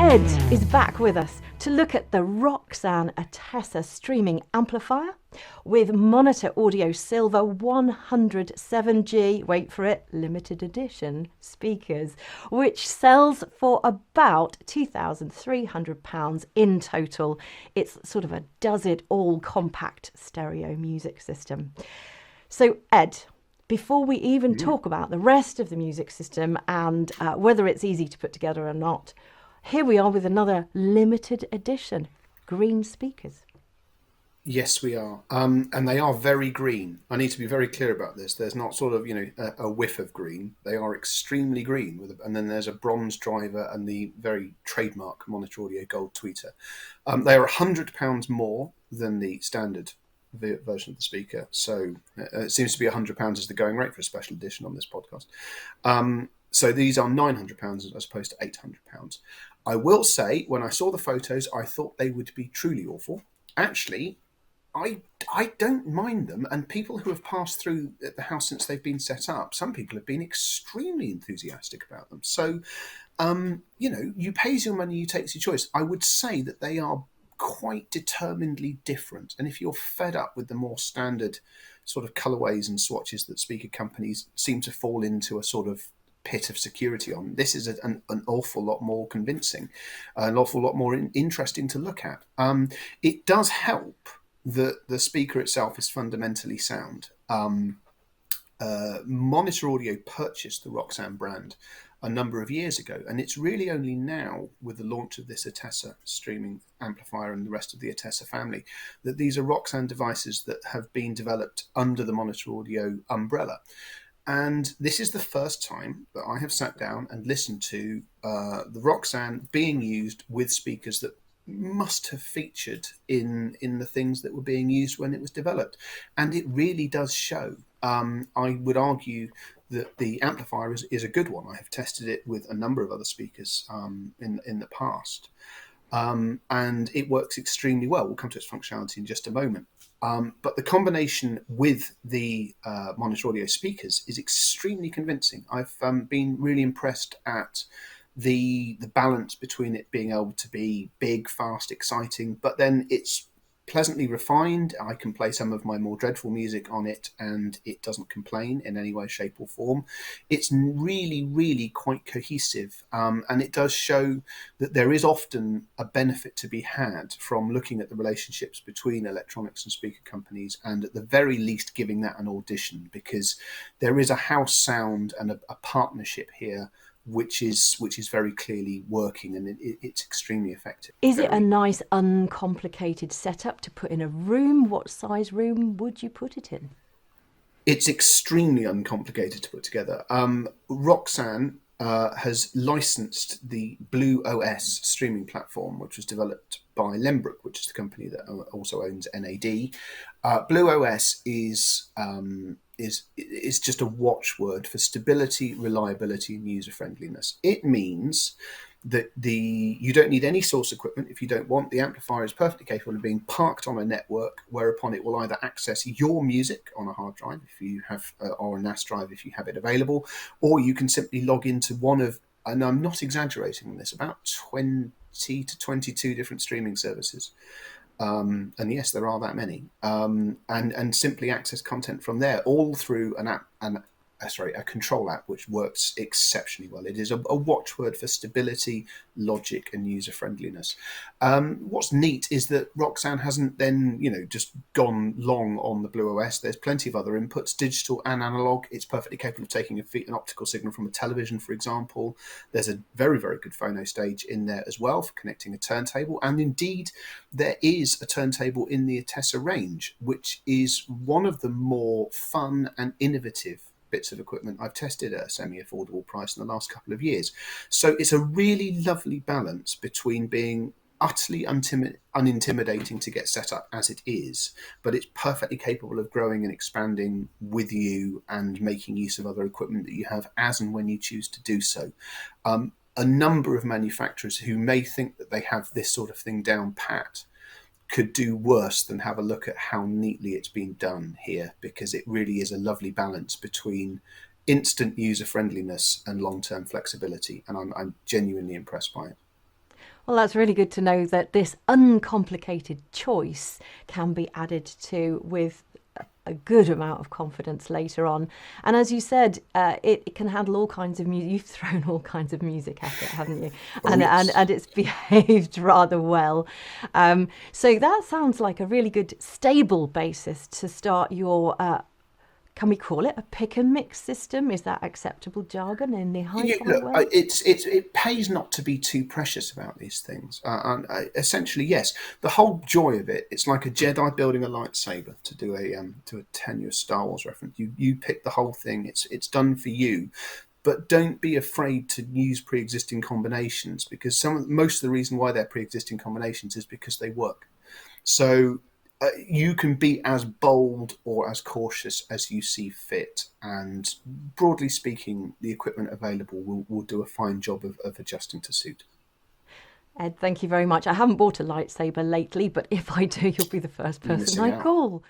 Ed is back with us to look at the Roksan Attessa streaming amplifier with monitor audio silver 107G, wait for it, limited edition speakers, which sells for about £2,300 in total. It's sort of a does-it-all compact stereo music system. So Ed, before we even talk about the rest of the music system and whether it's easy to put together or not, here we are with another limited edition, green speakers. Yes, we are. And they are very green. I need to be very clear about this. There's not sort of, a whiff of green. They are extremely green. And then there's a bronze driver and the very trademark Monitor Audio gold tweeter. They are £100 more than the standard version of the speaker. So it seems to be £100 is the going rate for a special edition on this podcast. So these are £900 as opposed to £800. I will say, when I saw the photos, I thought they would be truly awful. Actually, I don't mind them, and people who have passed through at the house since they've been set up, some people have been extremely enthusiastic about them. So, you pay your money, you take your choice. I would say that they are quite determinedly different, and if you're fed up with the more standard sort of colorways and swatches that speaker companies seem to fall into a sort of pit of security on, this is an awful lot more convincing, an awful lot more interesting to look at. It does help that the speaker itself is fundamentally sound. Monitor Audio purchased the Roksan brand a number of years ago, and it's really only now, with the launch of this Attessa streaming amplifier and the rest of the Attessa family, that these are Roksan devices that have been developed under the Monitor Audio umbrella. And this is the first time that I have sat down and listened to the Roksan being used with speakers that must have featured in the things that were being used when it was developed. And it really does show. I would argue that the amplifier is a good one. I have tested it with a number of other speakers in the past. And it works extremely well. We'll come to its functionality in just a moment. But the combination with the Monitor Audio speakers is extremely convincing. I've been really impressed at the balance between it being able to be big, fast, exciting, but then it's pleasantly refined. I can play some of my more dreadful music on it and it doesn't complain in any way, shape or form. It's really, really quite cohesive, and it does show that there is often a benefit to be had from looking at the relationships between electronics and speaker companies, and at the very least giving that an audition, because there is a house sound and a partnership here which is very clearly working, and it's extremely effective. Is it a nice, uncomplicated setup to put in a room? What size room would you put it in? It's extremely uncomplicated to put together. Roksan has licensed the Blue OS streaming platform, which was developed by Lembrook, which is the company that also owns NAD. Blue OS is just a watchword for stability, reliability, and user friendliness. It means that you don't need any source equipment if you don't want. The amplifier is perfectly capable of being parked on a network, whereupon it will either access your music on a hard drive if you have, or a NAS drive if you have it available, or you can simply log into one of, and I'm not exaggerating on this, about 20 to 22 different streaming services. And yes, there are that many, and simply access content from there, all through a control app, which works exceptionally well. It is a watchword for stability, logic, and user friendliness. What's neat is that Roksan hasn't then, just gone long on the Blue OS. There's plenty of other inputs, digital and analog. It's perfectly capable of taking an optical signal from a television, for example. There's a very, very good phono stage in there as well for connecting a turntable. And indeed, there is a turntable in the Attessa range, which is one of the more fun and innovative bits of equipment I've tested at a semi-affordable price in the last couple of years. So it's a really lovely balance between being utterly unintimidating to get set up as it is, but it's perfectly capable of growing and expanding with you and making use of other equipment that you have as and when you choose to do so. A number of manufacturers who may think that they have this sort of thing down pat could do worse than have a look at how neatly it's been done here, because it really is a lovely balance between instant user friendliness and long-term flexibility, and I'm genuinely impressed by it. Well, that's really good to know that this uncomplicated choice can be added to with a good amount of confidence later on. And as you said, it can handle all kinds of music. You've thrown all kinds of music at it, haven't you? Oh, yes. And it's behaved rather well. So that sounds like a really good stable basis to start your can we call it a pick and mix system? Is that acceptable jargon in the hi-fi Look, world? it pays not to be too precious about these things. Essentially, yes, the whole joy of it, it's like a Jedi building a lightsaber, to do a tenuous Star Wars reference. You pick the whole thing. It's done for you. But don't be afraid to use pre-existing combinations, because most of the reason why they're pre-existing combinations is because they work. So you can be as bold or as cautious as you see fit, and broadly speaking, the equipment available will do a fine job of adjusting to suit. Ed, thank you very much. I haven't bought a lightsaber lately, but if I do, you'll be the first You're person missing I out. call.